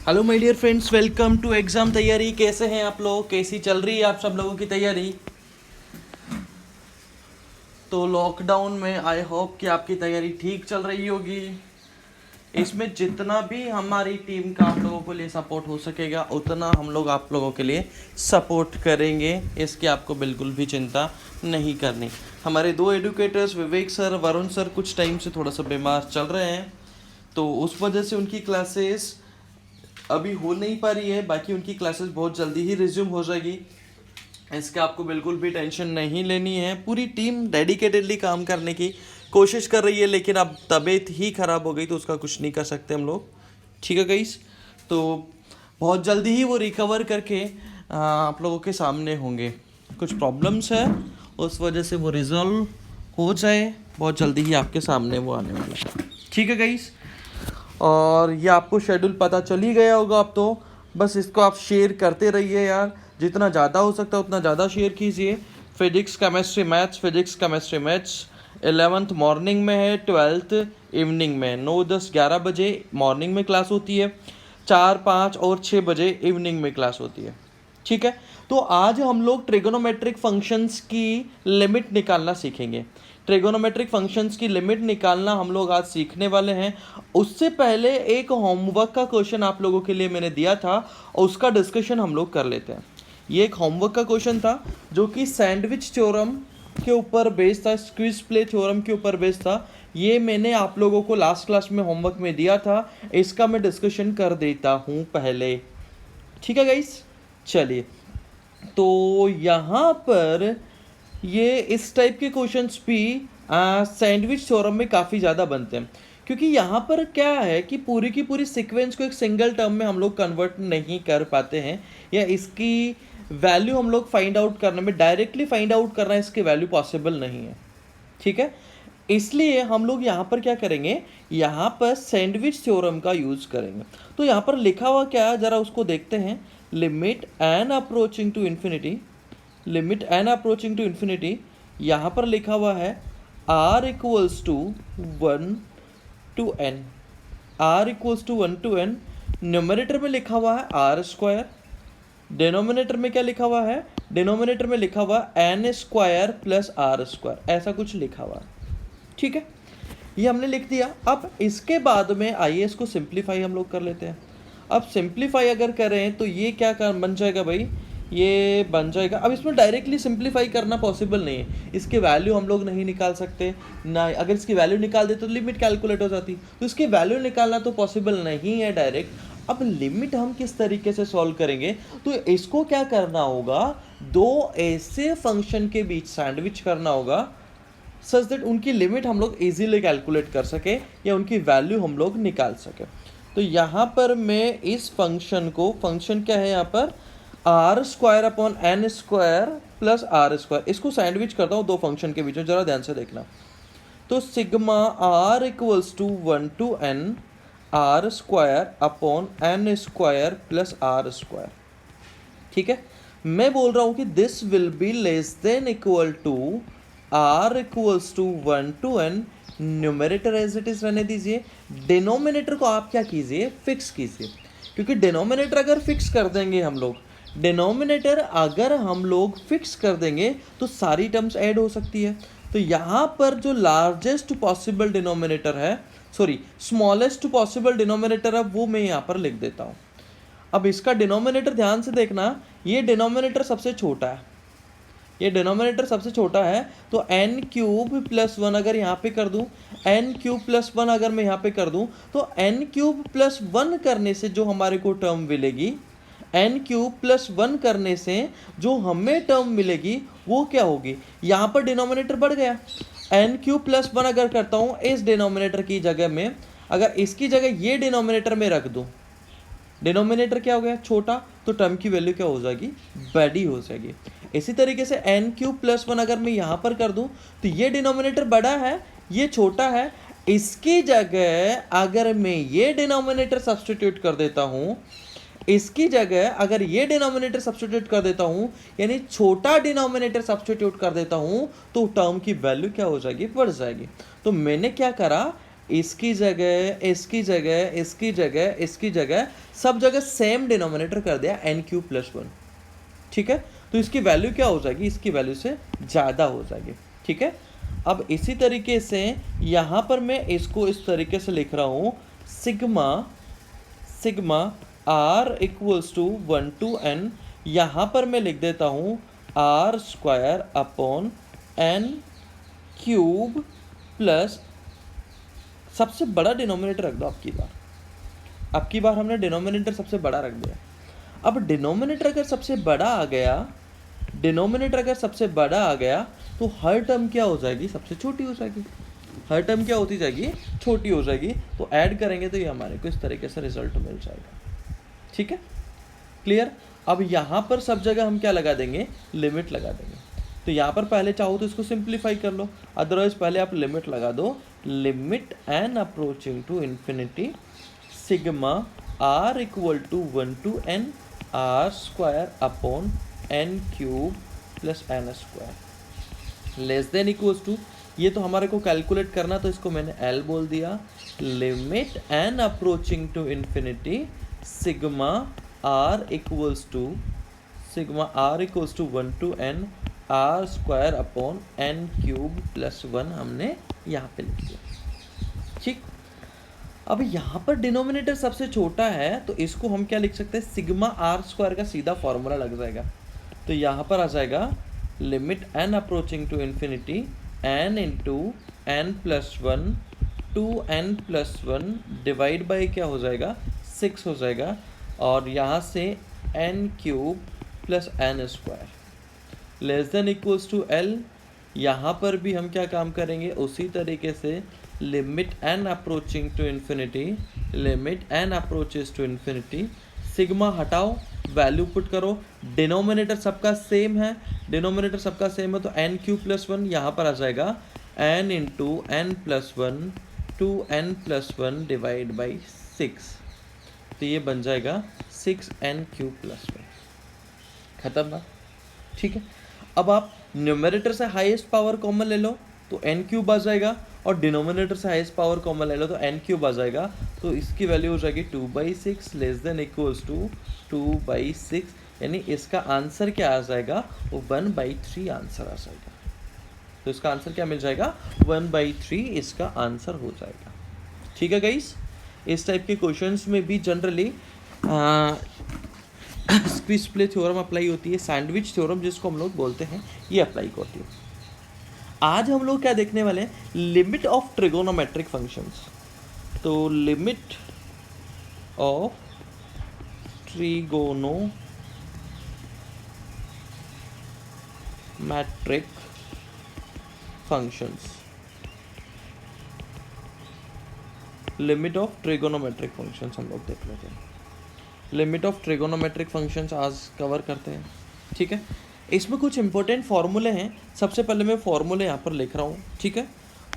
Hello my dear friends, welcome to exam Taiyari. कैसे हैं आप लोग? कैसी चल रही है आप सब लोगों की तैयारी? तो लॉकडाउन में आई होप कि आपकी तैयारी ठीक चल रही होगी। इसमें जितना भी हमारी टीम का आप लोगों के लिए सपोर्ट हो सकेगा उतना हम लोग आप लोगों के लिए सपोर्ट करेंगे। इसकी आपको बिल्कुल भी चिंता नहीं करनी। हमारे दो एडुकेटर्स विवेक सर, वरुण सर कुछ टाइम से थोड़ा सा बीमार चल रहे हैं, तो उस वजह से उनकी क्लासेस अभी हो नहीं पा रही है। बाकी उनकी क्लासेस बहुत जल्दी ही रिज्यूम हो जाएगी। इसके आपको बिल्कुल भी टेंशन नहीं लेनी है। पूरी टीम डेडिकेटेडली काम करने की कोशिश कर रही है, लेकिन अब तबीयत ही ख़राब हो गई तो उसका कुछ नहीं कर सकते हम लोग। ठीक है गाइस, तो बहुत जल्दी ही वो रिकवर करके आप लोगों के सामने होंगे। कुछ प्रॉब्लम्स है, उस वजह से वो रिजॉल्व हो जाए, बहुत जल्दी ही आपके सामने वो आने वाला है। ठीक है गाइस, और ये आपको शेड्यूल पता चल ही गया होगा अब तो। बस इसको आप शेयर करते रहिए यार, जितना ज़्यादा हो सकता है उतना ज़्यादा शेयर कीजिए। Physics chemistry maths, physics chemistry maths 11th morning में है, 12th इवनिंग में। 9, 10, 11 बजे मॉर्निंग में क्लास होती है, 4, 5 और 6 बजे इवनिंग में क्लास होती है। ठीक है, तो आज हम लोग ट्रिगोनोमेट्रिक फंक्शंस की लिमिट निकालना सीखेंगे। ट्रिगोनोमेट्रिक फंक्शंस की लिमिट निकालना हम लोग आज सीखने वाले हैं। उससे पहले एक होमवर्क का क्वेश्चन आप लोगों के लिए मैंने दिया था और उसका डिस्कशन हम लोग कर लेते हैं। ये एक होमवर्क का क्वेश्चन था जो कि सैंडविच थ्योरम के ऊपर बेस्ड था, स्क्विज प्ले थ्योरम के ऊपर बेस्ड था। ये मैंने आप लोगों को लास्ट क्लास में होमवर्क में दिया था, इसका मैं डिस्कशन कर देता हूँ पहले। ठीक है गाइस, चलिए। तो यहाँ पर ये इस टाइप के क्वेश्चंस भी सैंडविच थ्योरम में काफ़ी ज़्यादा बनते हैं, क्योंकि यहाँ पर क्या है कि पूरी की पूरी सीक्वेंस को एक सिंगल टर्म में हम लोग कन्वर्ट नहीं कर पाते हैं, या इसकी वैल्यू हम लोग फाइंड आउट करने में, डायरेक्टली फाइंड आउट करना इसकी वैल्यू पॉसिबल नहीं है। ठीक है, इसलिए हम लोग यहाँ पर क्या करेंगे, यहाँ पर सैंडविच थ्योरम का यूज करेंगे। तो यहाँ पर लिखा हुआ क्या है जरा उसको देखते हैं। Limit n approaching to infinity, limit n approaching to infinity, यहाँ पर लिखा हुआ है r equals to 1 to n, r equals to 1 to n. Numerator में लिखा हुआ है आर स्क्वायर, डिनोमिनेटर में क्या लिखा हुआ है, डिनोमिनेटर में लिखा हुआ n square plus r square, ऐसा कुछ लिखा हुआ है। ठीक है, ये हमने लिख दिया। अब इसके बाद में आइए इसको सिंप्लीफाई हम लोग कर लेते हैं। अब सिंप्लीफाई अगर करें तो ये क्या बन जाएगा भाई, ये बन जाएगा। अब इसमें डायरेक्टली सिंप्लीफाई करना पॉसिबल नहीं है, इसके वैल्यू हम लोग नहीं निकाल सकते ना। अगर इसकी वैल्यू निकाल दे तो लिमिट कैलकुलेट हो जाती, तो इसकी वैल्यू निकालना तो पॉसिबल नहीं है डायरेक्ट। अब लिमिट हम किस तरीके से सॉल्व करेंगे, तो इसको क्या करना होगा, दो ऐसे फंक्शन के बीच सैंडविच करना होगा सच दैट उनकी लिमिट हम लोग इजीली कैलकुलेट कर सके या उनकी वैल्यू हम लोग निकाल सके। तो यहाँ पर मैं इस फंक्शन को, फंक्शन क्या है यहाँ पर, r square upon n square plus r square, इसको सैंडविच करता हूँ दो फंक्शन के बीच में, जरा ध्यान से देखना। तो sigma r equals to 1 to n r square upon n square plus r square. ठीक है, मैं बोल रहा हूँ कि this will be less than equal to r equals to 1 to n, numerator as it is रहने दीजिए, डिनोमिनेटर को आप क्या कीजिए, फिक्स कीजिए। क्योंकि डिनोमिनेटर अगर फिक्स कर देंगे हम लोग, डिनोमिनेटर अगर हम लोग फिक्स कर देंगे तो सारी टर्म्स ऐड हो सकती है। तो यहाँ पर जो लार्जेस्ट पॉसिबल डिनोमिनेटर है, सॉरी स्मॉलेस्ट पॉसिबल डिनोमिनेटर है, वो मैं यहाँ पर लिख देता हूँ। अब इसका डिनोमिनेटर ध्यान से देखना, ये डिनोमिनेटर सबसे छोटा है, ये डिनोमिनेटर सबसे छोटा है। तो एन क्यूब प्लस 1 अगर यहाँ पे कर दूँ, एन क्यूब प्लस 1 अगर मैं यहाँ पे कर दूँ, तो एन क्यूब प्लस 1 करने से जो हमारे को टर्म मिलेगी, एन क्यूब प्लस 1 करने से जो हमें टर्म मिलेगी वो क्या होगी, यहाँ पर डिनोमिनेटर बढ़ गया। एन क्यूब प्लस 1 अगर करता हूँ इस डिनोमिनेटर की जगह में, अगर इसकी जगह ये डिनोमिनेटर में रख दूँ, डिनोमिनेटर क्या हो गया, छोटा, तो टर्म की वैल्यू क्या हो जाएगी, बड़ी हो जाएगी। इसी तरीके से एन क्यूब प्लस 1 अगर मैं यहाँ पर कर दूँ, तो ये डिनोमिनेटर बड़ा है, ये छोटा है, इसकी जगह अगर मैं ये डिनोमिनेटर सब्स्टिट्यूट कर देता हूँ, इसकी जगह अगर ये डिनोमिनेटर सब्स्टिट्यूट कर देता हूँ, यानी छोटा डिनोमिनेटर सब्स्टिट्यूट कर देता हूँ, तो टर्म की वैल्यू क्या हो जाएगी, बढ़ जाएगी। तो मैंने क्या करा, इसकी जगह इसकी जगह इसकी जगह इसकी जगह सब जगह सेम डिनोमिनेटर कर दिया n³ + 1। ठीक है, तो इसकी वैल्यू क्या हो जाएगी, इसकी वैल्यू से ज़्यादा हो जाएगी। ठीक है, अब इसी तरीके से यहाँ पर मैं इसको इस तरीके से लिख रहा हूँ, सिग्मा r = 1 to n, यहाँ पर मैं लिख देता हूँ r² n³ प्लस सबसे बड़ा डिनोमिनेटर रख दो। आपकी बार हमने डिनोमिनेटर सबसे बड़ा रख दिया। अब डिनोमिनेटर अगर सबसे बड़ा आ गया तो हर टर्म क्या हो जाएगी, सबसे छोटी हो जाएगी। हर टर्म क्या होती जाएगी, छोटी हो जाएगी। तो ऐड करेंगे तो ये हमारे को इस तरीके से रिजल्ट मिल जाएगा। ठीक है, क्लियर। अब यहाँ पर सब जगह हम क्या लगा देंगे, लिमिट लगा देंगे। तो यहाँ पर पहले चाहो तो इसको सिंप्लीफाई कर लो, अदरवाइज पहले आप लिमिट लगा दो, limit n approaching to infinity sigma r = 1 to n r² n³ + n² less than equals to, ये तो हमारे को कैलकुलेट करना, तो इसको मैंने L बोल दिया, limit n approaching to infinity sigma r = 1 to n r² n³ + 1 हमने यहाँ पे लिख दिया। ठीक, अब यहाँ पर डिनोमिनेटर सबसे छोटा है तो इसको हम क्या लिख सकते हैं, सिग्मा r² का सीधा फॉर्मूला लग जाएगा। तो यहाँ पर आ जाएगा limit n approaching to infinity n × n+1 to n+1 divide by क्या हो जाएगा, 6 हो जाएगा, और यहाँ से n³ + n² less than equals to L। यहाँ पर भी हम क्या काम करेंगे, उसी तरीके से limit n approaching to infinity, limit n approaches to infinity, sigma हटाओ, वैल्यू पुट करो, डिनोमिनेटर सबका सेम है, तो n³ + 1 यहाँ पर आ जाएगा n × n+1 to n+1 divide by 6। तो ये बन जाएगा 6n³ + 1, खत्म ना। ठीक है, अब आप न्यूमरेटर से हाईएस्ट पावर कॉमन ले लो तो n³ आ जाएगा, और डिनोमिनेटर से हाईएस्ट पावर कॉमन ले लो तो n³ आ जाएगा। तो इसकी वैल्यू हो जाएगी 2/6 लेस देन इक्वल्स टू 2/6, यानी इसका आंसर क्या आ जाएगा, वो 1/3 आंसर आ जाएगा। तो इसका आंसर क्या मिल जाएगा, 1/3 इसका आंसर हो जाएगा। ठीक है गाइस, इस टाइप के क्वेश्चंस में भी generally squeeze play theorem apply होती है, सैंडविच थ्योरम जिसको हम लोग बोलते हैं, ये अप्लाई होती है। आज हम लोग क्या देखने वाले हैं, लिमिट ऑफ ट्रिगोनोमेट्रिक फंक्शंस। तो limit of trigonometric functions, limit of trigonometric functions हम लोग देख लेते हैं। लिमिट ऑफ ट्रिगोनोमेट्रिक फंक्शंस आज कवर करते हैं। ठीक है, इसमें कुछ इंपॉर्टेंट फार्मूले हैं। सबसे पहले मैं फार्मूले यहाँ पर लिख रहा हूँ। ठीक है,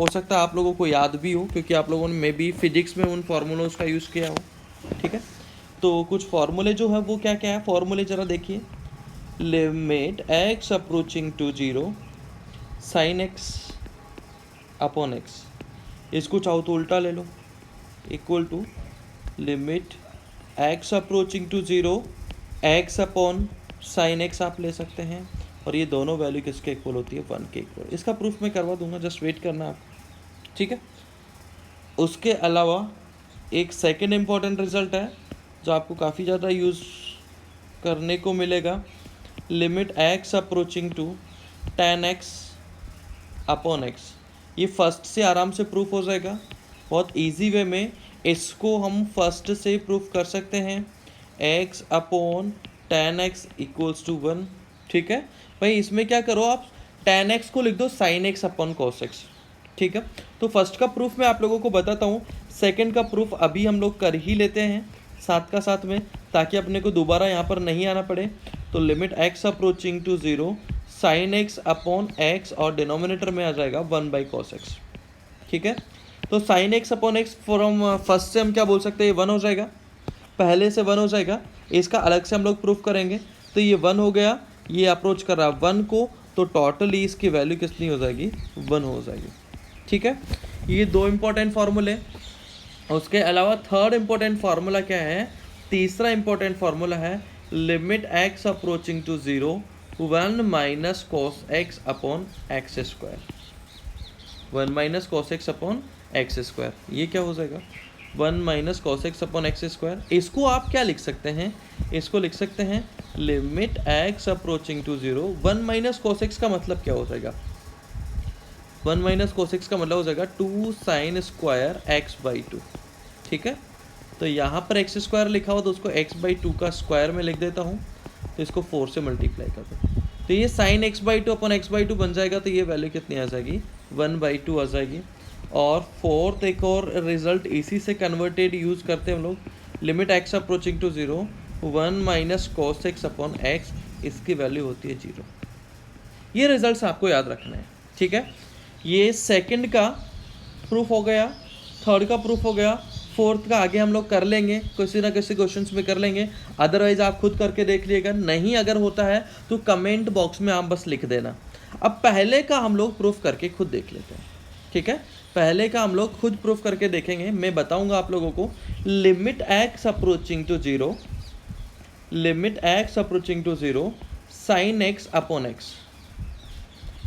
हो सकता है आप लोगों को याद भी हो, क्योंकि आप लोगों ने मे बी फिजिक्स में उन फार्मूलोज का यूज़ किया हो। ठीक है, तो कुछ फार्मूले जो है वो क्या क्या है, फार्मूले ज़रा देखिए। Limit x approaching to 0 sin x upon x, इसको चाहो तो उल्टा ले लो, equal to limit x approaching to 0 x upon sine x आप ले सकते हैं, और ये दोनों वैल्यू किसके इक्वल होती है, 1 के इक्वल। इसका प्रूफ मैं करवा दूंगा, जस्ट वेट करना आप। ठीक है, उसके अलावा एक सेकंड इम्पॉर्टेंट रिजल्ट है जो आपको काफ़ी ज़्यादा यूज़ करने को मिलेगा। Limit x approaching to tan x upon x, ये फर्स्ट से आराम से प्रूफ हो जाएगा। बहुत इजी वे में इसको हम फर्स्ट से प्रूफ कर सकते हैं, x upon tan x equals to 1। ठीक है भाई, इसमें क्या करो आप, tan x को लिख दो sin x upon cos x। ठीक है, तो फर्स्ट का प्रूफ मैं आप लोगों को बताता हूँ, सेकंड का प्रूफ अभी हम लोग कर ही लेते हैं साथ का साथ में, ताकि अपने को दोबारा यहाँ पर नहीं आना पड़े। तो limit x approaching to 0 sin x upon x, और डिनोमिनेटर में आ जाएगा 1/cos x। ठीक है, तो sin x upon x from first से हम क्या बोल सकते हैं, ये 1 हो जाएगा, पहले से 1 हो जाएगा। इसका अलग से हम लोग प्रूफ करेंगे, तो ये 1 हो गया, ये अप्रोच कर रहा है 1 को, तो टोटली इसकी वैल्यू कितनी हो जाएगी, 1 हो जाएगी। ठीक है, ये दो इंपॉर्टेंट फार्मूले। उसके अलावा थर्ड इंपॉर्टेंट फार्मूला क्या है, तीसरा इंपॉर्टेंट फार्मूला है limit x approaching to 0 1 minus cos x upon x square, 1 minus cos x upon x square. ये क्या हो जाएगा, 1 minus cos x upon x square. इसको आप क्या लिख सकते हैं, इसको लिख सकते हैं limit x approaching to 0 1 minus cos x का मतलब क्या हो जाएगा, 1 माइनस कॉस एक्स का मतलब हो जाएगा 2 साइन स्क्वायर एक्स बाई 2। ठीक है, तो यहाँ पर एक्स स्क्वायर लिखा हुआ तो उसको एक्स बाई 2 का स्क्वायर में लिख देता हूँ, तो इसको 4 से मल्टीप्लाई कर दो, तो ये sine x by 2 upon x by 2 बन जाएगा। तो ये वैल्यू कितनी आ जाएगी, 1/2 आ जाएगी। और फोर्थ एक और रिजल्ट इसी से कन्वर्टेड यूज़ करते हैं हम लोग, limit x approaching to 0 1 minus cos x upon x, इसकी वैल्यू होती है 0। ये रिजल्ट्स आपको याद रखना है। ठीक है, ये सेकंड का प्रूफ हो गया, थर्ड का प्रूफ हो गया, फोर्थ का आगे हम लोग कर लेंगे, किसी ना किसी क्वेश्चंस में कर लेंगे, अदरवाइज आप खुद करके देख लीजिएगा। नहीं अगर होता है तो कमेंट बॉक्स में आप बस लिख देना। अब पहले का हम लोग प्रूफ करके खुद देख लेते हैं। ठीक है, पहले का हम लोग खुद प्रूफ करके देखेंगे। मैं बताऊंगा आप लोगों को, limit x approaching to 0, limit x approaching to 0 sine x upon x,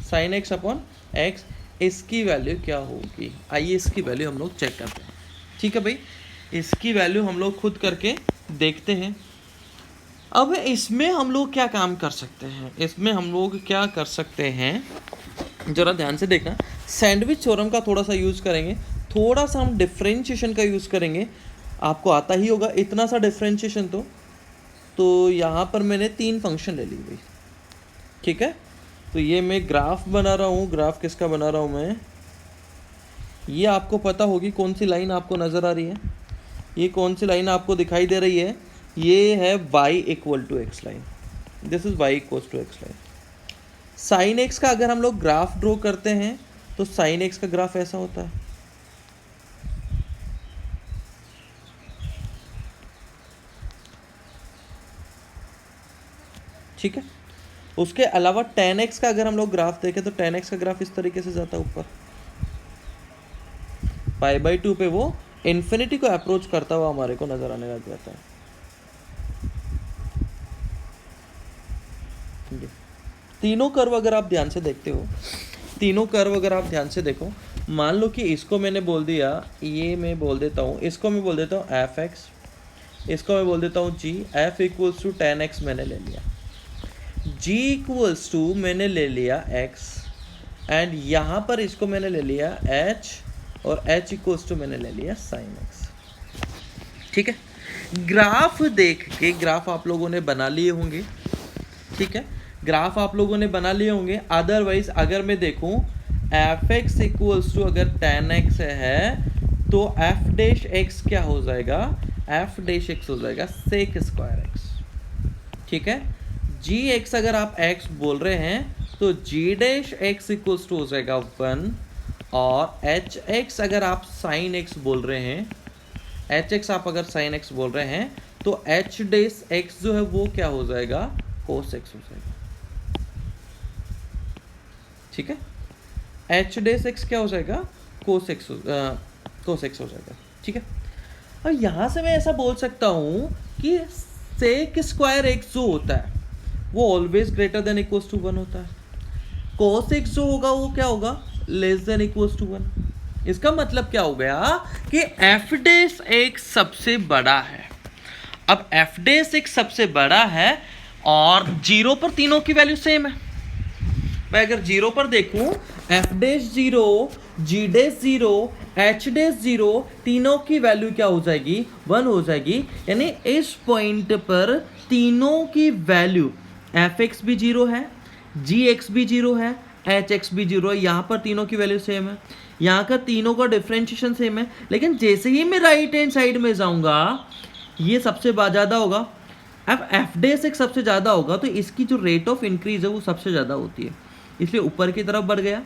sine x upon x, इसकी वैल्यू क्या होगी। आइए इसकी वैल्यू हम लोग चेक करते हैं। ठीक है भाई, इसकी वैल्यू हम लोग खुद करके देखते हैं। अब इसमें हम लोग क्या काम कर सकते हैं, इसमें हम लोग क्या कर सकते हैं, ज़रा ध्यान से देखना। सैंडविच थ्योरम का थोड़ा सा यूज़ करेंगे, थोड़ा सा हम डिफरेंशिएशन का यूज़ करेंगे। आपको आता ही होगा इतना सा डिफरेंशिएशन तो यहाँ पर मैंने 3 फंक्शन ले ली भाई। ठीक है, तो ये मैं ग्राफ बना रहा हूँ। ग्राफ किसका बना रहा हूँ मैं, ये आपको पता होगी कौन सी लाइन आपको नज़र आ रही है, ये कौन सी लाइन आपको दिखाई दे रही है, ये है y equal to x line, this is y equal to x line. Sine x का अगर हम लोग ग्राफ ड्रॉ करते हैं तो साइन एक्स का ग्राफ ऐसा होता है। ठीक है, उसके अलावा tan x का अगर हम लोग ग्राफ देखें तो tan x का ग्राफ इस तरीके से जाता है ऊपर, π/2 पे वो इन्फिनिटी को अप्रोच करता हुआ हमारे को नजर आने लग जाता है। तीनों कर्व अगर आप ध्यान से देखते हो, तीनों कर्व अगर आप ध्यान से देखो, मान लो कि इसको मैंने बोल दिया, ये मैं बोल देता हूँ, इसको मैं बोल देता हूँ एफ एक्स, इसको मैं बोल देता हूँ जी। F equals to tan x मैंने ले लिया, जी इक्वल्स टू मैंने ले लिया x, एंड यहाँ पर इसको मैंने ले लिया h, और h इक्वल्स टू मैंने ले लिया sin x। ठीक है, ग्राफ देख के ग्राफ आप लोगों ने बना लिए होंगे। ठीक है, ग्राफ आप लोगों ने बना लिए होंगे। अदरवाइज अगर मैं देखूं एफ एक्स इक्वल्स टू अगर tan x है तो एफ डैश एक्स क्या हो जाएगा, एफ डैश एक्स हो जाएगा सेक स्क्वायर एक्स। ठीक है, जी एक्स अगर आप x बोल रहे हैं तो जी डैश एक्स इक्वल्स टू हो जाएगा 1, और एच एक्स अगर आप साइन एक्स बोल रहे हैं, एच एक्स आप अगर साइन एक्स बोल रहे हैं तो एच डैश एक्स जो है वो क्या हो जाएगा, कोस एक्स हो जाएगा। ठीक है, एच डैश एक्स क्या हो जाएगा, कोस एक्स हो जाएगा। ठीक है, और यहाँ से मैं ऐसा बोल सकता हूँ कि सेक स्क्वायर एक्स जो होता है वो always greater than equals to 1 होता है, कोस एक्स जो होगा वो क्या होगा, लेस देन इक्वल्स टू 1। इसका मतलब क्या हो गया कि एफ डैश एक्स सबसे बड़ा है। अब एफ डैश एक्स सबसे बड़ा है और 0 पर तीनों की वैल्यू सेम है। मैं अगर 0 पर देखूं, एफ डैश 0, जी डैश 0, एच डैश 0, तीनों की वैल्यू क्या हो जाएगी, 1 हो जाएगी। यानी इस पॉइंट पर तीनों की वैल्यू, एफ एक्स भी 0 है, जी एक्स भी 0 है, एच एक्स भी 0 है, यहाँ पर तीनों की वैल्यू सेम है, यहाँ का तीनों का डिफरेंशिएशन सेम है। लेकिन जैसे ही मैं राइट हैंड साइड में जाऊँगा ये सबसे ज़्यादा होगा, अब एफ डैश एक्स सबसे ज़्यादा होगा तो इसकी जो रेट ऑफ इंक्रीज है वो सबसे ज़्यादा होती है, इसलिए ऊपर की तरफ बढ़ गया।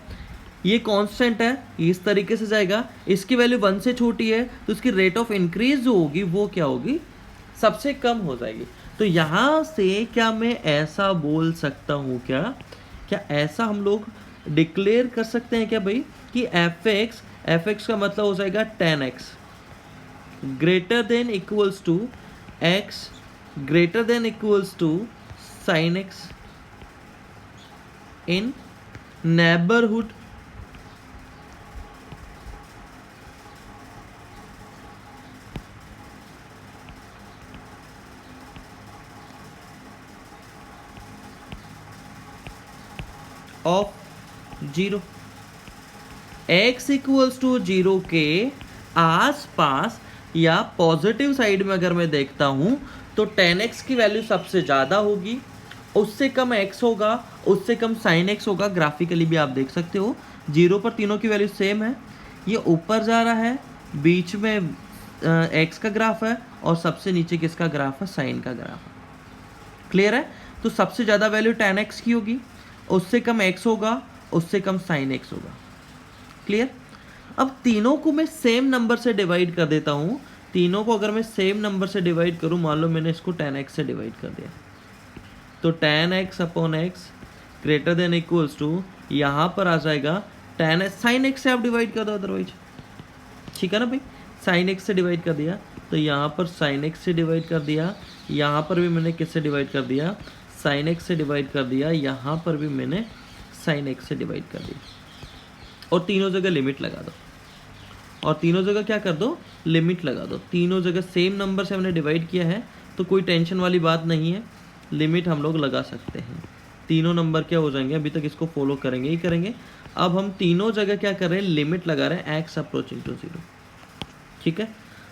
ये कांस्टेंट है, इस तरीके से जाएगा, इसकी वैल्यू 1 से छोटी है तो इसकी रेट ऑफ इंक्रीज जो होगी वो क्या होगी, सबसे कम हो जाएगी। तो यहाँ से क्या मैं ऐसा बोल सकता हूँ, क्या ऐसा हम लोग डिक्लेयर कर सकते हैं क्या भाई कि एफ एक्स एफ एक्स का मतलब हो जाएगा tan x greater than equals to x greater than equals to sin x in neighbourhood of 0। x equals to 0 के आसपास या पॉजिटिव साइड में अगर मैं देखता हूं तो tan x की वैल्यू सबसे ज़्यादा होगी, उससे कम x होगा, उससे कम sin x होगा। ग्राफिकली भी आप देख सकते हो 0 पर तीनों की वैल्यू सेम है, ये ऊपर जा रहा है, बीच में x का ग्राफ है और सबसे नीचे किसका ग्राफ है, sin का ग्राफ है। क्लियर है? तो सबसे ज़्यादा वैल्यू tan x की होगी, उससे कम x होगा, उससे कम sin x होगा। क्लियर? अब तीनों को मैं सेम नंबर से डिवाइड कर देता हूँ। तीनों को अगर मैं सेम नंबर से डिवाइड करूँ, मान लो मैंने इसको tan x से डिवाइड कर दिया, तो tan x upon x greater than equals to यहाँ पर आ जाएगा tan x, sin x से आप डिवाइड कर दो अदरवाइज। ठीक है ना भाई? sin x से डिवाइड कर दिया तो यहाँ पर sin x से डिवाइड कर दिया, यहाँ पर भी मैंने किससे डिवाइड कर दिया, sin x से डिवाइड कर दिया, यहाँ पर भी मैंने sin x से डिवाइड कर दिया। और तीनों जगह लिमिट लगा दो, और तीनों जगह क्या कर दो, लिमिट लगा दो। तीनों जगह सेम नंबर से हमने डिवाइड किया है तो कोई टेंशन वाली बात नहीं है, लिमिट हम लोग लगा सकते हैं। तीनों नंबर क्या हो जाएंगे, अभी तक इसको फॉलो करेंगे ही करेंगे। अब हम तीनों जगह क्या कर रहे हैं, लिमिट लगा रहे हैं x अप्रोचिंग टू 0। ठीक है?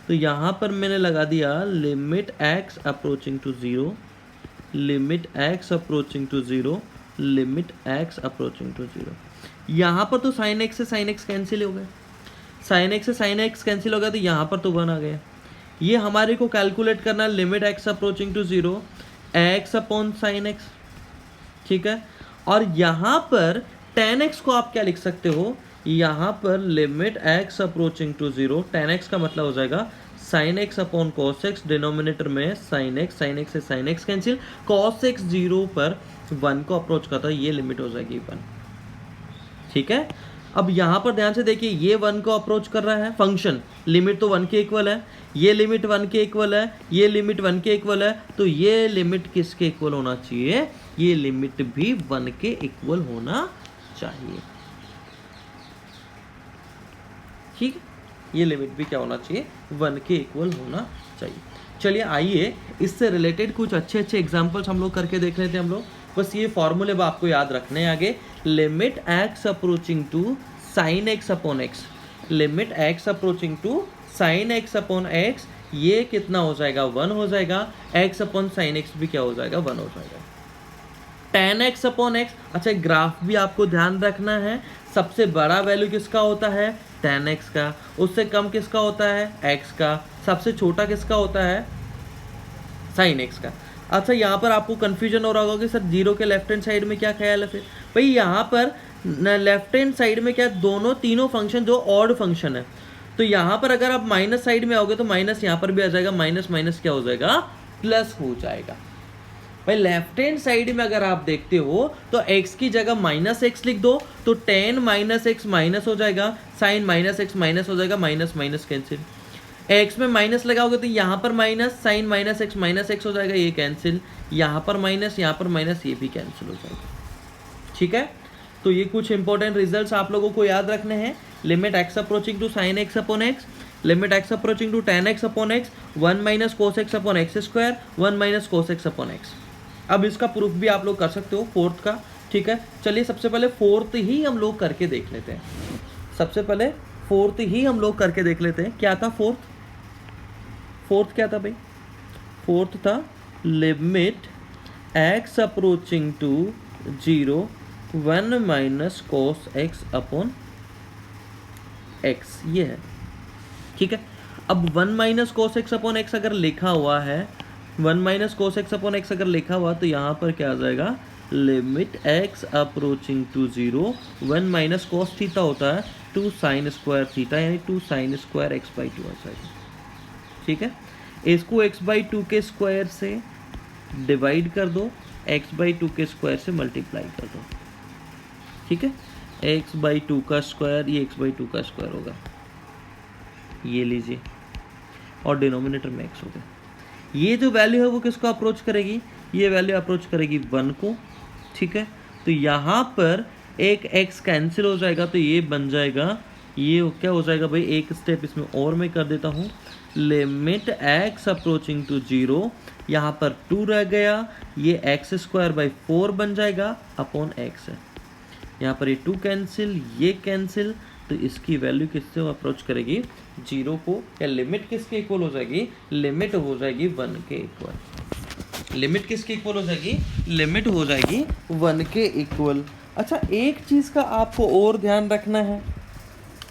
तो यहाँ पर मैंने लगा दिया limit x approaching to 0, limit x approaching to 0, limit x approaching to 0। यहाँ पर तो sin x से sin x कैंसिल हो गए, sin x से sin x कैंसिल हो गया, तो यहाँ पर तो 1 आ गया। ये हमारे को कैलकुलेट करना है limit x approaching to 0 x upon sin x। ठीक है? और यहाँ पर tan x को आप क्या लिख सकते हो, यहाँ पर limit x approaching to 0, tan x का मतलब हो जाएगा sin x upon cos x, denominator में sin x से sin x cancel, cos x 0 पर 1 को अप्रोच करता है, ये लिमिट हो जाएगी 1। ठीक है? अब यहाँ पर ध्यान से देखिए, ये 1 को अप्रोच कर रहा है फंक्शन, लिमिट तो 1 के इक्वल है, ये लिमिट 1 के इक्वल है, ये लिमिट 1 के इक्वल है, तो ये लिमिट किसके इक्वल होना चाहिए, ये लिमिट भी 1 के इक्वल होना चाहिए। ठीक है? ये लिमिट भी क्या होना चाहिए, 1 के इक्वल होना चाहिए। चलिए आइए इससे रिलेटेड कुछ अच्छे अच्छे एग्जांपल्स हम लोग करके देख लेते हैं। हम लोग बस ये फॉर्मूले आपको याद रखने हैं आगे, limit x approaching to sin x upon x, limit x approaching to sin x upon x, ये कितना हो जाएगा, 1 हो जाएगा, x अपॉन sin x भी क्या हो जाएगा, 1 हो जाएगा। tan x अपॉन x, अच्छा ग्राफ भी आपको ध्यान रखना है, सबसे बड़ा वैल्यू किसका होता है, tan x का, उससे कम किसका होता है, x का, सबसे छोटा किसका होता है, sin x का। अच्छा यहाँ पर आपको कन्फ्यूजन हो रहा होगा कि सर 0 के लेफ्ट हैंड साइड में क्या ख्याल है, फिर भाई यहाँ पर लेफ्ट हैंड साइड में क्या, दोनों तीनों फंक्शन जो ऑड फंक्शन है, तो यहाँ पर अगर आप माइनस साइड में आओगे तो माइनस यहाँ पर भी आ जाएगा, माइनस माइनस क्या हो जाएगा, प्लस हो जाएगा। भाई लेफ्ट हैंड साइड में अगर आप देखते हो तो x की जगह माइनस एक्स लिख दो, तो tan माइनस एक्स माइनस हो जाएगा, sin माइनस एक्स माइनस हो जाएगा, माइनस माइनस कैंसिल, x में माइनस लगाओगे तो यहाँ पर माइनस, sin माइनस एक्स हो जाएगा, ये कैंसिल, यहाँ पर माइनस, यहाँ पर माइनस, ये भी कैंसिल हो जाएगा। ठीक है? तो ये कुछ इंपॉर्टेंट रिजल्ट्स आप लोगों को याद रखने हैं, limit x approaching to sin x upon x, limit x approaching to tan x upon x, 1 minus cos x upon x square, 1 minus cos x upon x। अब इसका प्रूफ भी आप लोग कर सकते हो फोर्थ का। ठीक है? चलिए सबसे पहले फोर्थ ही हम लोग करके देख लेते हैं, सबसे पहले फोर्थ ही हम लोग करके देख लेते हैं। क्या था फोर्थ, फोर्थ क्या था भाई, फोर्थ था limit x approaching to 0 1 minus cos x upon x, ये है। ठीक है? अब 1 minus cos x upon x अगर लिखा हुआ है, 1 minus cos x upon x अगर लिखा हुआ तो यहाँ पर क्या आ जाएगा, limit x approaching to 0 1 minus cos theta होता है 2 साइन स्क्वायर थीटा, यानी 2 साइन स्क्वायर x/2 आ जाएगा। ठीक है? इसको x/2 के स्क्वायर से डिवाइड कर दो, x/2 के स्क्वायर से मल्टीप्लाई कर दो। ठीक है? x/2 का स्क्वायर, ये x/2 का स्क्वायर होगा, ये लीजिए, और डिनोमिनेटर में x होगा। ये जो वैल्यू है वो किसको अप्रोच करेगी, ये वैल्यू अप्रोच करेगी 1 को, ठीक है। तो यहाँ पर एक x कैंसिल हो जाएगा, तो ये बन जाएगा, ये क्या हो जाएगा भाई, एक स्टेप इसमें और मैं कर देता हूँ, लिमिट x अप्रोचिंग टू 0, यहाँ पर 2 रह गया, ये x²/4 बन जाएगा अपॉन x है, यहाँ पर ये 2 कैंसिल, ये कैंसिल, तो इसकी वैल्यू किससे अप्रोच करेगी, 0 को, या लिमिट किसके इक्वल हो जाएगी, लिमिट हो जाएगी 1 के इक्वल। लिमिट किसके इक्वल हो जाएगी, लिमिट हो जाएगी 1 के इक्वल। अच्छा, एक चीज़ का आपको और ध्यान रखना है,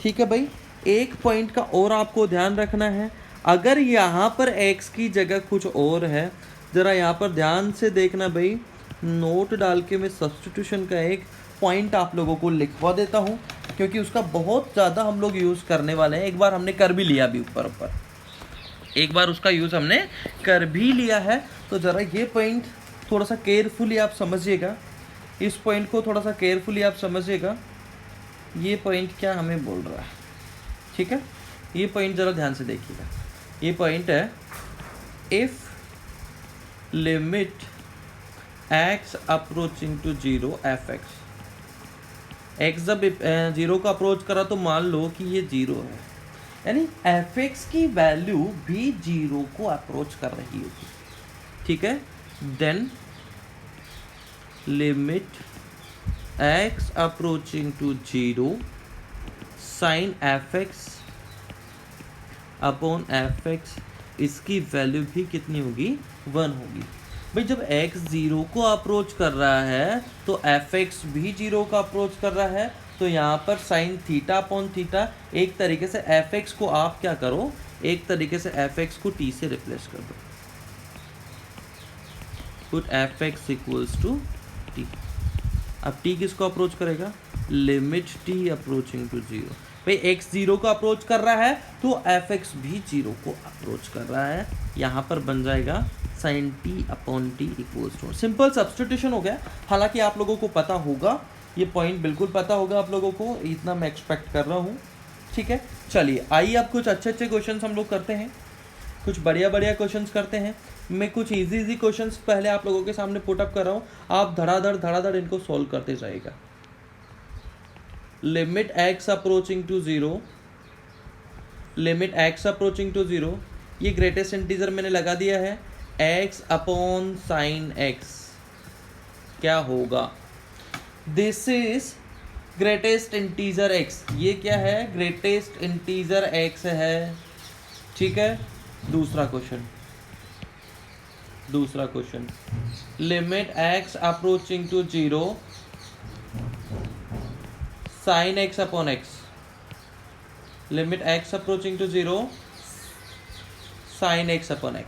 ठीक है भाई, एक पॉइंट का और आपको ध्यान रखना है। अगर यहाँ पर x की जगह कुछ और है, ज़रा यहाँ पर ध्यान से देखना भाई, नोट डाल के मैं सब्स्टिट्यूशन का एक पॉइंट आप लोगों को लिखवा देता हूँ, क्योंकि उसका बहुत ज़्यादा हम लोग यूज़ करने वाले हैं। एक बार हमने कर भी लिया अभी ऊपर, एक बार उसका यूज़ हमने कर भी लिया है। तो ज़रा ये पॉइंट थोड़ा सा केयरफुली आप समझिएगा, इस पॉइंट को थोड़ा सा केयरफुली आप समझिएगा, ये पॉइंट क्या हमें बोल रहा है, ठीक है। ये पॉइंट ज़रा ध्यान से देखिएगा, ये पॉइंट है, if limit x approaching to 0 fx, x जब 0 का अप्रोच करा तो मान लो कि ये 0 है, यानी fx की वैल्यू भी 0 को अप्रोच कर रही होगी, ठीक है। Then limit x approaching to 0 sine fx upon fx, इसकी वैल्यू भी कितनी होगी, 1 होगी। भाई जब x 0 को अप्रोच कर रहा है तो fx भी 0 का अप्रोच कर रहा है, तो यहाँ पर साइन थीटा अपॉन थीटा, एक तरीके से fx को आप क्या करो, एक तरीके से fx को t से रिप्लेस कर दो, put fx equals to t। अब t किसको अप्रोच करेगा, लिमिट t अप्रोचिंग टू 0। भाई x 0 को अप्रोच कर रहा है तो fx भी 0 को अप्रोच कर रहा है, यहाँ पर बन जाएगा sine t upon t equals to, simple substitution हो गया। हालांकि आप लोगों को पता होगा, ये पॉइंट बिल्कुल पता होगा आप लोगों को, इतना मैं एक्सपेक्ट कर रहा हूँ, ठीक है। चलिए आइए अब कुछ अच्छे अच्छे क्वेश्चंस हम लोग करते हैं, कुछ बढ़िया बढ़िया क्वेश्चंस करते हैं। मैं कुछ इजी क्वेश्चंस पहले आप लोगों के सामने पुट अप कर रहा हूँ, आप धड़ाधड़ इनको सॉल्व करते जाइएगा। Limit x approaching to 0, limit x approaching to 0, ये ग्रेटेस्ट इंटीजर मैंने लगा दिया है, x अपॉन साइन x क्या होगा, this is greatest integer x, ये क्या है, ग्रेटेस्ट इंटीजर x है, ठीक है। दूसरा question, limit x approaching to 0 sine x upon x, limit x approaching to 0 sine x upon x।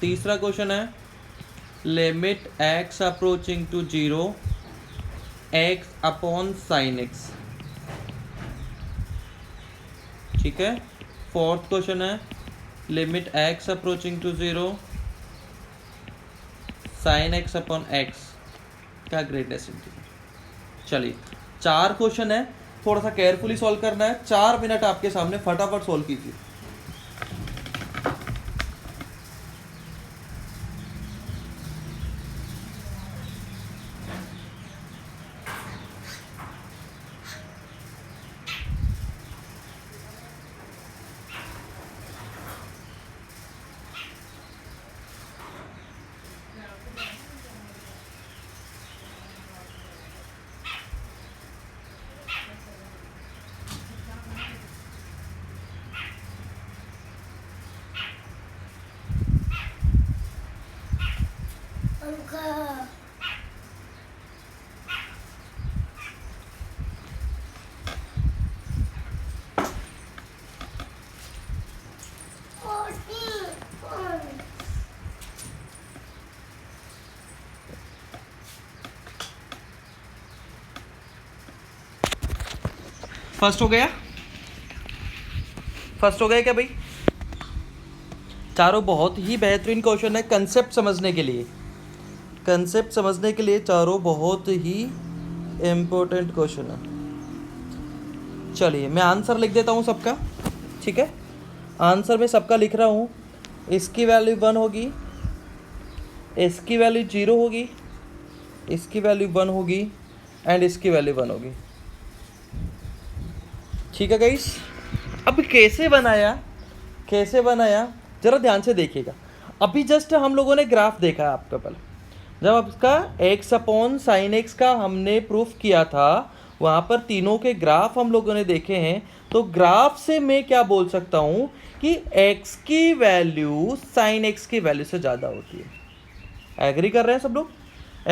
तीसरा क्वेश्चन है, limit x approaching to 0 x upon sine x, ठीक है। फोर्थ क्वेश्चन है, limit x approaching to 0 sine x upon x क्या greatest integer. चलिए 4 question है, थोड़ा सा केयरफुली सॉल्व करना है, 4 मिनट आपके सामने, फटाफट सॉल्व कीजिए। फर्स्ट हो गया क्या भाई, चारों बहुत ही बेहतरीन क्वेश्चन है कंसेप्ट समझने के लिए, कंसेप्ट समझने के लिए चारों बहुत ही इम्पोर्टेंट क्वेश्चन है। चलिए मैं आंसर लिख देता हूँ सबका, ठीक है। आंसर में सबका लिख रहा हूँ। इसकी वैल्यू 1 होगी, इसकी वैल्यू 0 होगी, इसकी वैल्यू 1 होगी एंड इसकी वैल्यू 1 होगी, ठीक है गाइस। अब कैसे बनाया, कैसे बनाया जरा ध्यान से देखिएगा। अभी जस्ट हम लोगों ने ग्राफ देखा है आपका, पहले जब आपका x अपॉन साइन एक्स का हमने प्रूफ किया था, वहाँ पर तीनों के ग्राफ हम लोगों ने देखे हैं। तो ग्राफ से मैं क्या बोल सकता हूँ कि x की वैल्यू साइन एक्स की वैल्यू से ज़्यादा होती है। एग्री कर रहे हैं सब लोग?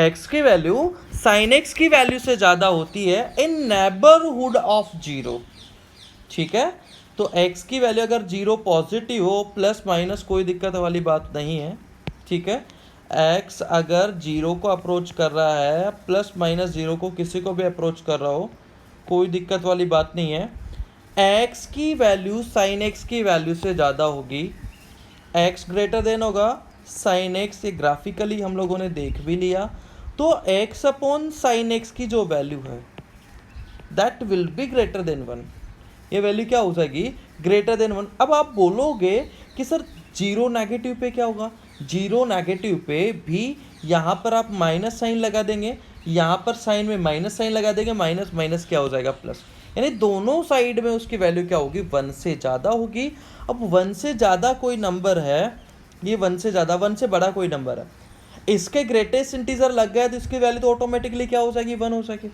x की वैल्यू साइन एक्स की वैल्यू से ज़्यादा होती है इन नेबरहुड ऑफ 0, ठीक है। तो x की वैल्यू अगर 0 पॉजिटिव हो, प्लस माइनस कोई दिक्कत वाली बात नहीं है, ठीक है। x अगर 0 को अप्रोच कर रहा है, प्लस माइनस 0 को किसी को भी अप्रोच कर रहा हो, कोई दिक्कत वाली बात नहीं है। x की वैल्यू साइन x की वैल्यू से ज़्यादा होगी, x ग्रेटर देन होगा साइन x, ये ग्राफिकली हम लोगों ने देख भी लिया। तो x अपॉन साइन x की जो वैल्यू है that will be greater than 1, ये वैल्यू क्या हो जाएगी? Greater than 1। अब आप बोलोगे कि सर 0 नेगेटिव पे क्या होगा? 0 नेगेटिव पे भी यहाँ पर आप माइनस साइन लगा देंगे, यहाँ पर साइन में माइनस साइन लगा देंगे, माइनस माइनस क्या हो जाएगा? प्लस, यानी दोनों साइड में उसकी वैल्यू क्या होगी? 1 से ज़्यादा होगी। अब 1 से ज़्यादा कोई नंबर है, ये 1 से ज़्यादा, 1 से बड़ा कोई नंबर है, इसके ग्रेटेस्ट इंटीजर लग गया तो इसकी वैल्यू तो ऑटोमेटिकली क्या हो जाएगी? 1 हो जाएगी।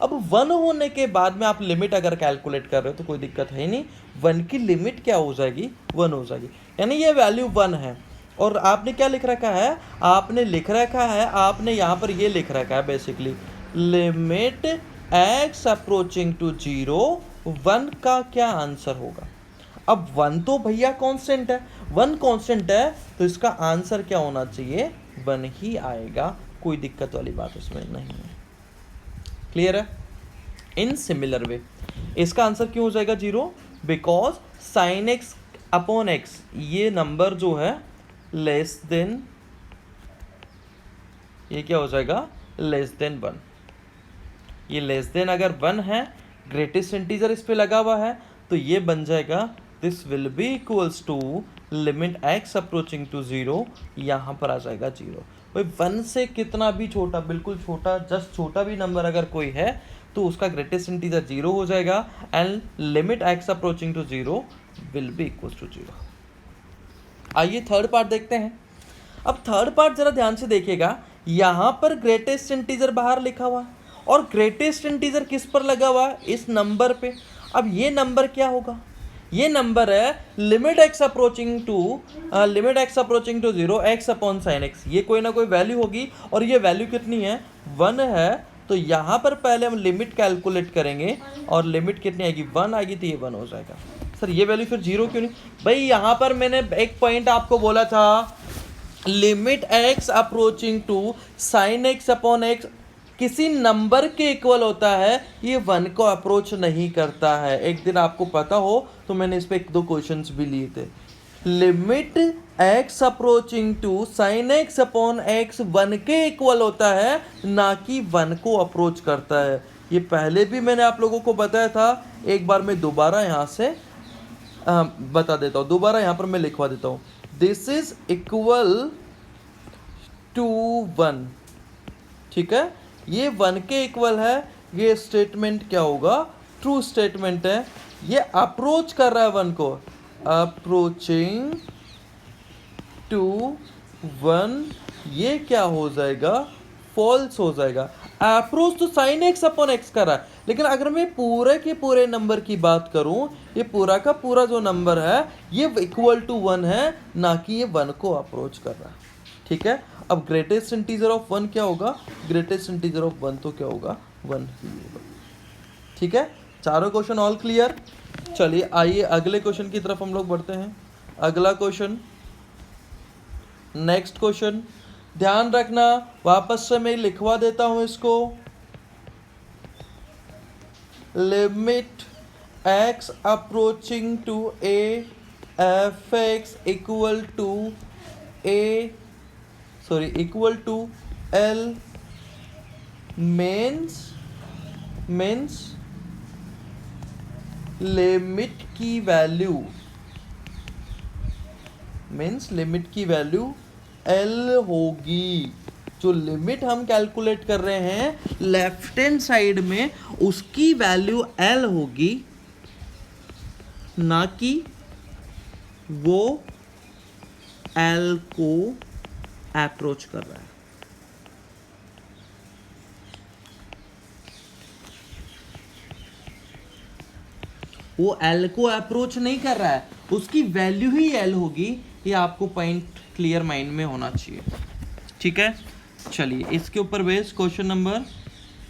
अब 1 होने के बाद में आप लिमिट अगर कैलकुलेट कर रहे हो तो कोई दिक्कत है नहीं, 1 की लिमिट क्या हो जाएगी? 1 हो जाएगी, यानी ये वैल्यू 1 है। और आपने क्या लिख रखा है? आपने लिख रखा है, आपने यहाँ पर ये लिख रखा है basically, limit x approaching to 0, 1 का क्या आंसर होगा? अब 1 तो भैया कांस्टेंट है, 1 कांस्टेंट है तो इसका आंसर क्या होना चाहिए? 1 ही आएगा, कोई दिक्कत वाली बात इसमें नहीं है। क्लियर है? इन सिमिलर वे इसका आंसर क्यों हो जाएगा 0? Because sign x upon x, ये नंबर जो है लेस देन, ये क्या हो जाएगा? Less than 1। ये लेस देन अगर 1 है, ग्रेटेस्ट इंटीजर इस पे लगा हुआ है, तो ये बन जाएगा this will be equals to limit x approaching to 0, यहाँ पर आ जाएगा 0। भाई 1 से कितना भी छोटा, बिल्कुल छोटा, जस्ट छोटा भी नंबर अगर कोई है तो उसका ग्रेटेस्ट इंटीजर 0 हो जाएगा and limit x approaching to 0 will be equals to 0। आइए थर्ड पार्ट देखते हैं। अब थर्ड पार्ट जरा ध्यान से देखिएगा, यहाँ पर ग्रेटेस्ट इंटीजर बाहर लिखा हुआ और ग्रेटेस्ट इंटीजर किस पर लगा हुआ? इस नंबर पे। अब ये नंबर क्या होगा? ये नंबर है limit x approaching to 0 x upon sine x, ये कोई ना कोई वैल्यू होगी और ये वैल्यू कितनी है? 1 है। तो यहाँ पर पहले हम लिमिट कैलकुलेट करेंगे और लिमिट कितनी आएगी? 1 आएगी, तो ये 1 हो जाएगा। सर ये वैल्यू फिर 0 क्यों नहीं? भाई यहाँ पर मैंने एक पॉइंट आपको बोला था, limit x approaching to sine x upon x किसी नंबर के इक्वल होता है, ये 1 को अप्रोच नहीं करता है। एक दिन आपको पता हो तो मैंने इस पे 1-2 क्वेश्चंस भी लिए थे। Limit x approaching to sine x upon x 1 के इक्वल होता है, ना कि 1 को अप्रोच करता है। ये पहले भी मैंने आप लोगों को बताया था, एक बार मैं दोबारा यहाँ से बता देता हूँ, दोबारा यहाँ पर मैं लिखवा देता हूँ। दिस इज इक्वल टू 1, ठीक है, ये 1 के इक्वल है। ये स्टेटमेंट क्या होगा? ट्रू स्टेटमेंट है। ये अप्रोच कर रहा है 1 को, अप्रोचिंग टू 1, ये क्या हो जाएगा? फॉल्स हो जाएगा। अप्रोच तो साइन एक्स अपॉन एक्स कर रहा है, लेकिन अगर मैं पूरे के पूरे नंबर की बात करूं, ये पूरा का पूरा जो नंबर है ये इक्वल टू 1 है, ना कि ये 1 को अप्रोच कर रहा है, ठीक है। अब ग्रेटेस्ट इंटीजर ऑफ 1 क्या होगा? ग्रेटेस्ट इंटीजर ऑफ 1 तो क्या होगा? 1 ही होगा, ठीक है। चारों क्वेश्चन ऑल क्लियर? चलिए आइए अगले क्वेश्चन की तरफ हम लोग बढ़ते हैं। अगला क्वेश्चन, नेक्स्ट क्वेश्चन, ध्यान रखना, वापस से मैं लिखवा देता हूं इसको। Limit x approaching to a f x equal to equal to L means limit की वैल्यू एल होगी। जो लिमिट हम कैलकुलेट कर रहे हैं लेफ्ट हैंड साइड में, उसकी वैल्यू एल होगी, ना कि वो एल को अप्रोच कर रहा है। वो एल को अप्रोच नहीं कर रहा है, उसकी वैल्यू ही एल होगी। ये आपको पॉइंट क्लियर माइंड में होना चाहिए, ठीक है। चलिए इसके ऊपर बेस क्वेश्चन नंबर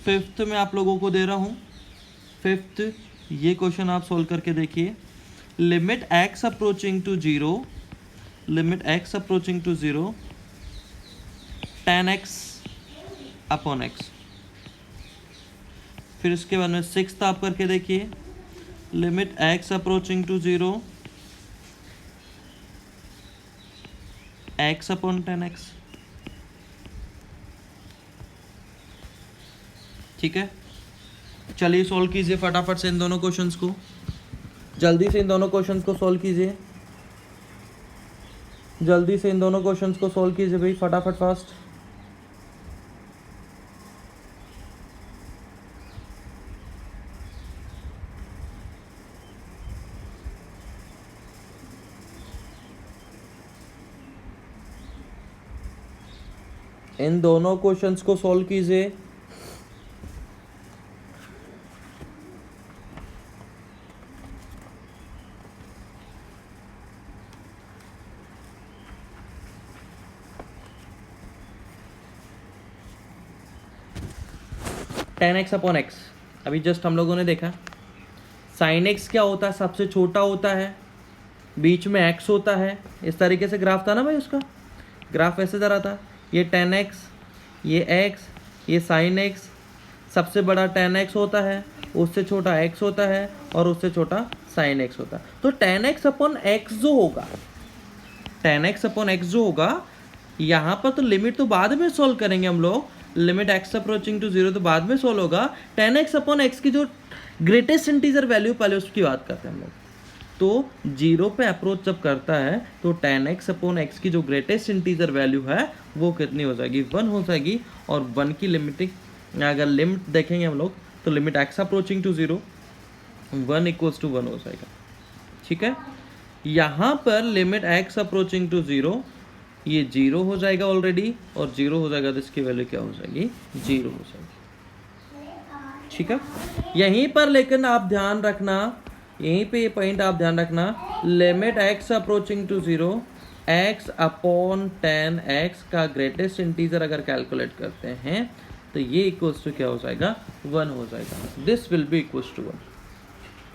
5th में आप लोगों को दे रहा हूँ। 5th ये क्वेश्चन आप सोल्व करके देखिए। Limit x approaching to zero, tan x upon x. फिर इसके बाद में 6th आप करके देखिए। Limit x approaching to zero, x upon tan x। ठीक है, चलिए सॉल्व कीजिए फटाफट से इन दोनों क्वेश्चंस को, जल्दी से इन दोनों क्वेश्चंस को सॉल्व कीजिए, जल्दी से इन दोनों क्वेश्चंस को सॉल्व कीजिए भाई, फटाफट फास्ट। इन दोनों क्वेश्चंस को सॉल्व कीजिए। tan x अपॉन एक्स, अभी जस्ट हम लोगों ने देखा sin x क्या होता है, सबसे छोटा होता है, बीच में x होता है। इस तरीके से ग्राफ था ना भाई, उसका ग्राफ ऐसे तरह था, ये tan x, ये x, ये sin x, सबसे बड़ा tan x होता है, उससे छोटा x होता है, और उससे छोटा sin x होता है। तो tan x अपॉन x जो होगा, tan x अपॉन x जो होगा, यहाँ पर तो लिमिट तो बाद में सॉल्व करेंगे हम लोग, limit x approaching to zero तो बाद में सॉल्व होगा। tan x अपॉन x की जो ग्रेटेस्ट इंटीजर वैल्यू, पहले उसकी बात करते हैं हम लोग। तो जीरो पे अप्रोच जब करता है तो tan x अपॉन x की जो ग्रेटेस्ट इंटीजर वैल्यू है वो कितनी हो जाएगी, 1 हो जाएगी। और 1 की लिमिटिंग अगर लिमिट देखेंगे हम लोग तो limit x approaching to zero 1 equals to 1 हो जाएगा, ठीक है। यहाँ पर limit x approaching to zero, ये जीरो हो जाएगा ऑलरेडी, और जीरो हो जाएगा तो इसकी वैल्यू क्या हो जाएगी, जीरो हो जाएगी, ठीक है। यहीं पर लेकिन आप ध्यान रखना, यहीं पे ये पॉइंट आप ध्यान रखना, limit x approaching to zero, x upon tan x का ग्रेटेस्ट इंटीजर अगर कैलकुलेट करते हैं तो ये इक्वल्स टू क्या हो जाएगा, 1 हो जाएगा। This will be equals to 1।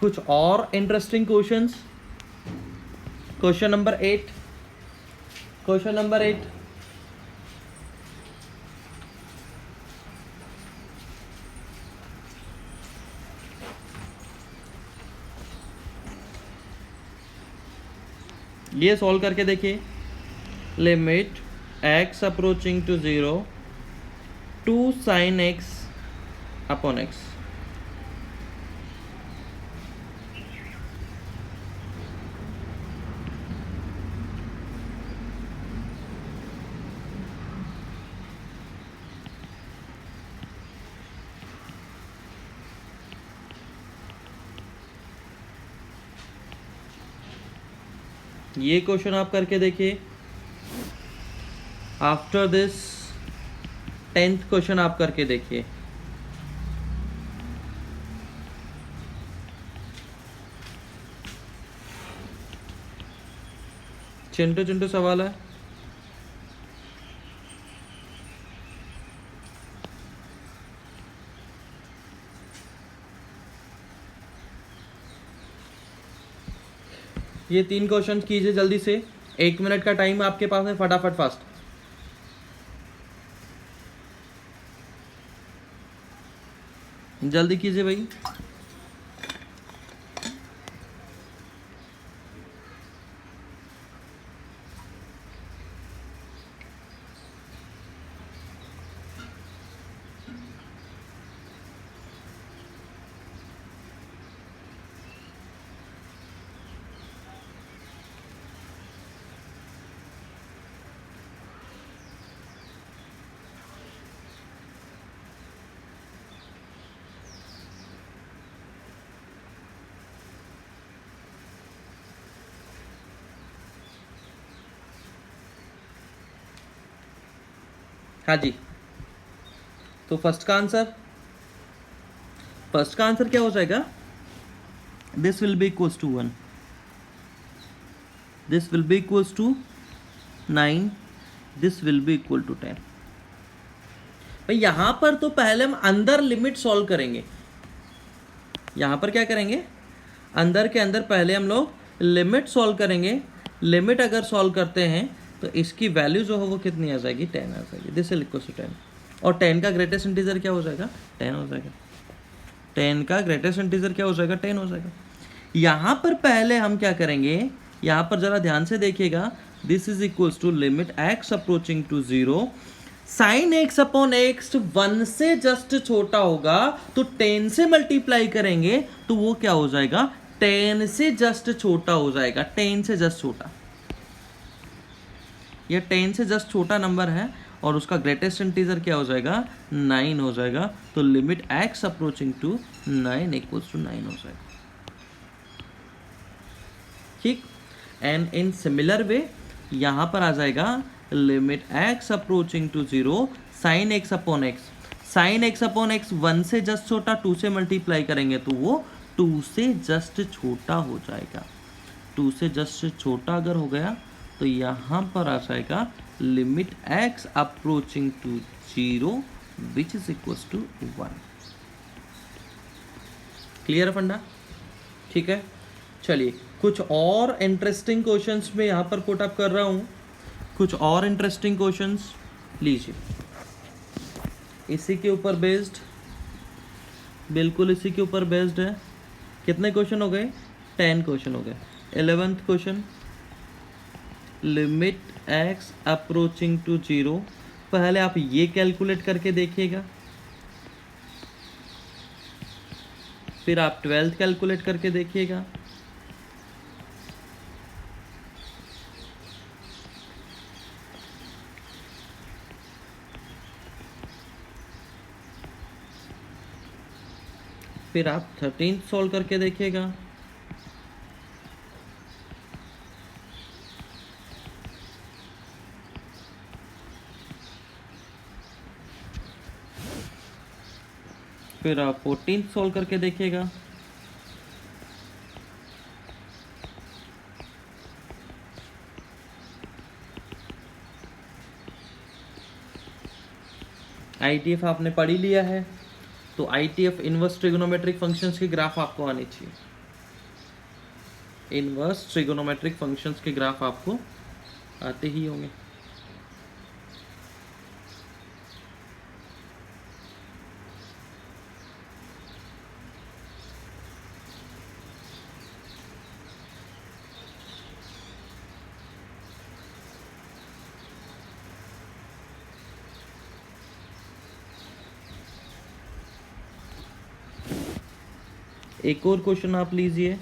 कुछ और interesting questions, question number 8, question number 8, ये सॉल्व करके देखिए। Limit x approaching to zero, 2 sin x upon x। ये क्वेश्चन आप करके देखिए। आफ्टर दिस 10th क्वेश्चन आप करके देखिए। चिंटू चिंटू सवाल है। ये 3 क्वेश्चन कीजिए जल्दी से, 1 मिनट का टाइम आपके पास है, फटाफट फास्ट। जल्दी कीजिए भाई। हाँ जी, तो फर्स्ट का आंसर क्या हो जाएगा, this will be equals to 1, this will be equals to 9, this will be equal to 10। भाई यहां पर तो पहले हम अंदर लिमिट सॉल्व करेंगे, यहां पर क्या करेंगे, अंदर के अंदर पहले हम लोग लिमिट सॉल्व करेंगे। लिमिट अगर सॉल्व करते हैं तो इसकी वैल्यू जो है वो कितनी आ जाएगी, 10 आ जाएगी, दिस विल इक्वल टू 10। और 10 का ग्रेटेस्ट इंटीजर क्या हो जाएगा, 10 हो जाएगा। 10 का ग्रेटेस्ट इंटीजर क्या हो जाएगा, 10 हो जाएगा। यहाँ पर पहले हम क्या करेंगे, यहाँ पर जरा ध्यान से देखिएगा, this is equals to limit x approaching to 0, sine x upon x 1 से जस्ट छोटा होगा तो 10 से मल्टीप्लाई करेंगे तो वो क्या हो जाएगा, 10 से जस्ट छोटा हो जाएगा, 10 से जस्ट छोटा, ये 10 से जस्ट छोटा नंबर है और उसका ग्रेटेस्ट इंटीजर क्या हो जाएगा, 9 हो जाएगा। तो limit x approaching to 9 equals to 9 हो जाएगा, ठीक। एंड इन सिमिलर वे यहां पर आ जाएगा limit x approaching to 0, sine x upon x, sine x upon x 1 से जस्ट छोटा, 2 से मल्टीप्लाई करेंगे तो वो 2 से जस्ट छोटा हो जाएगा। 2 से जस्ट छोटा अगर हो गया तो यहाँ पर आ जाएगा limit x approaching to 0 which is equals to 1। Clear फंडा, ठीक है। चलिए कुछ और इंटरेस्टिंग क्वेश्चंस में यहाँ पर पुट अप कर रहा हूँ, कुछ और इंटरेस्टिंग क्वेश्चंस लीजिए, इसी के ऊपर बेस्ड, बिल्कुल इसी के ऊपर बेस्ड है। कितने क्वेश्चन हो गए, 10 क्वेश्चन हो गए। 11th question, limit x approaching to 0, पहले आप ये कैलकुलेट करके देखिएगा, फिर आप 12th कैलकुलेट करके देखिएगा, फिर आप 13th सॉल्व करके देखिएगा, फिर आप 14th सॉल्व करके देखिएगा, ITF आपने पढ़ ही लिया है तो ITF इनवर्स ट्रिगोनोमेट्रिक फंक्शंस के ग्राफ आपको आने चाहिए, इनवर्स ट्रिगोनोमेट्रिक फंक्शंस के ग्राफ आपको आते ही होंगे। एक और क्वेश्चन आप लीजिए,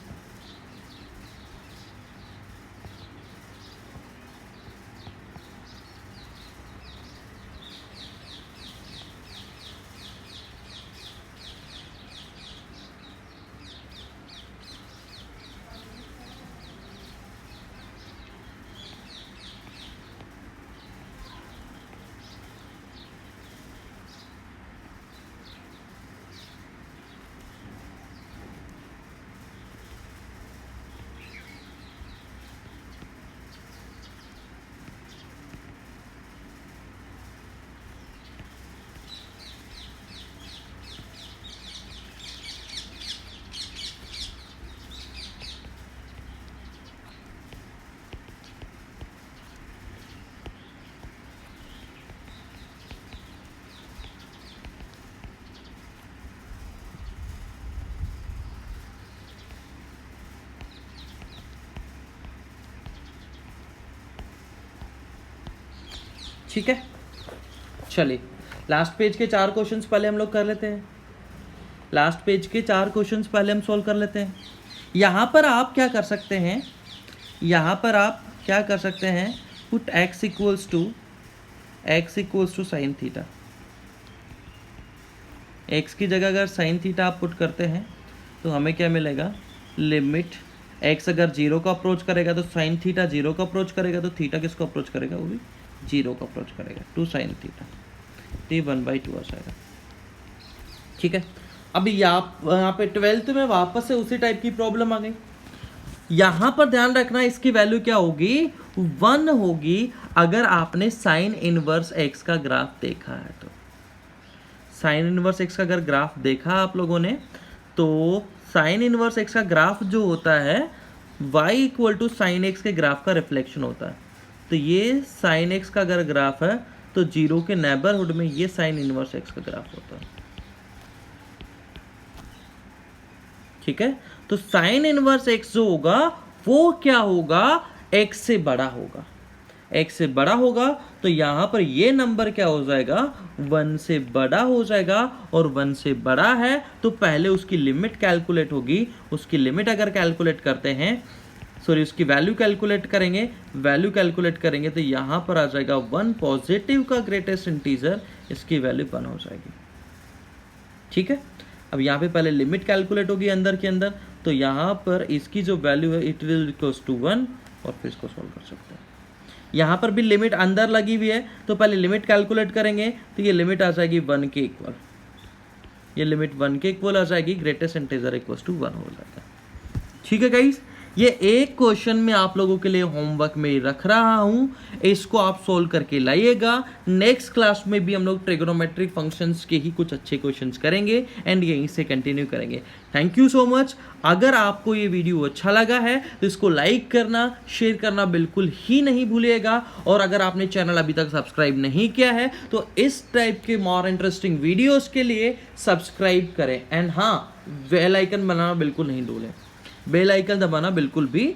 ठीक है। चलिए लास्ट पेज के 4 क्वेश्चंस पहले हम लोग कर लेते हैं, लास्ट पेज के 4 क्वेश्चंस पहले हम सॉल्व कर लेते हैं। यहाँ पर आप क्या कर सकते हैं, यहाँ पर आप क्या कर सकते हैं, put x equals to sine theta, x की जगह अगर साइन थीटा आप पुट करते हैं तो हमें क्या मिलेगा, लिमिट x अगर 0 को अप्रोच करेगा तो साइन थीटा 0 को अप्रोच करेगा, तो थीटा किसको अप्रोच करेगा, वो भी 0 को अप्रोच करेगा, टू साइन थीटा। तो ये 1/2 आ जाएगा। ठीक है, अभी यहाँ पे 12th में वापस से उसी टाइप की प्रॉब्लम आ गई। यहाँ पर ध्यान रखना इसकी वैल्यू क्या होगी, 1 होगी अगर आपने साइन इनवर्स एक्स का ग्राफ देखा है तो। साइन इनवर्स एक्स का अगर ग्राफ देखा आप लोगों ने तो साइन इनवर्स एक्स का ग्राफ जो होता है y = साइन एक्स के ग्राफ का रिफ्लेक्शन होता है। तो ये साइन एक्स का अगर ग्राफ है तो 0 के नेबरहुड में ये साइन इनवर्स एक्स का ग्राफ होता है। ठीक है, तो साइन इनवर्स एक्स जो होगा वो क्या होगा, x से बड़ा होगा। x से बड़ा होगा तो यहां पर ये नंबर क्या हो जाएगा, 1 से बड़ा हो जाएगा। और 1 से बड़ा है तो पहले उसकी लिमिट कैलकुलेट होगी। उसकी लिमिट अगर कैलकुलेट करते हैं, सॉरी उसकी वैल्यू कैलकुलेट करेंगे, वैल्यू कैलकुलेट करेंगे तो यहां पर आ जाएगा 1 पॉजिटिव का ग्रेटेस्ट इंटीजर, इसकी वैल्यू 1 हो जाएगी। ठीक है, अब यहाँ पे पहले लिमिट कैलकुलेट होगी अंदर के अंदर, तो यहाँ पर इसकी जो वैल्यू है इट विल इक्वल्स टू 1 और फिर इसको सॉल्व कर सकते हैं। यहाँ पर भी लिमिट अंदर लगी हुई है तो पहले लिमिट कैलकुलेट करेंगे तो ये लिमिट आ जाएगी 1 के इक्वल, ये लिमिट 1 के इक्वल आ जाएगी, ग्रेटेस्ट इंटीजर इक्वल्स टू 1 हो जाएगा। ठीक है गाइस, ये एक क्वेश्चन में आप लोगों के लिए होमवर्क में रख रहा हूं, इसको आप सोल्व करके लाइएगा। नेक्स्ट क्लास में भी हम लोग ट्रिग्नोमेट्रिक फंक्शंस के ही कुछ अच्छे क्वेश्चंस करेंगे एंड यहीं से कंटिन्यू करेंगे। Thank you so much. अगर आपको ये वीडियो अच्छा लगा है तो इसको लाइक करना, शेयर करना बिल्कुल ही नहीं भूलिएगा। और अगर आपने चैनल अभी तक सब्सक्राइब नहीं किया है तो इस टाइप के मोर इंटरेस्टिंग वीडियोस के लिए सब्सक्राइब करें एंड हाँ, बेल आइकन बनाना बिल्कुल नहीं भूलें, बेल आइकन दबाना बिल्कुल भी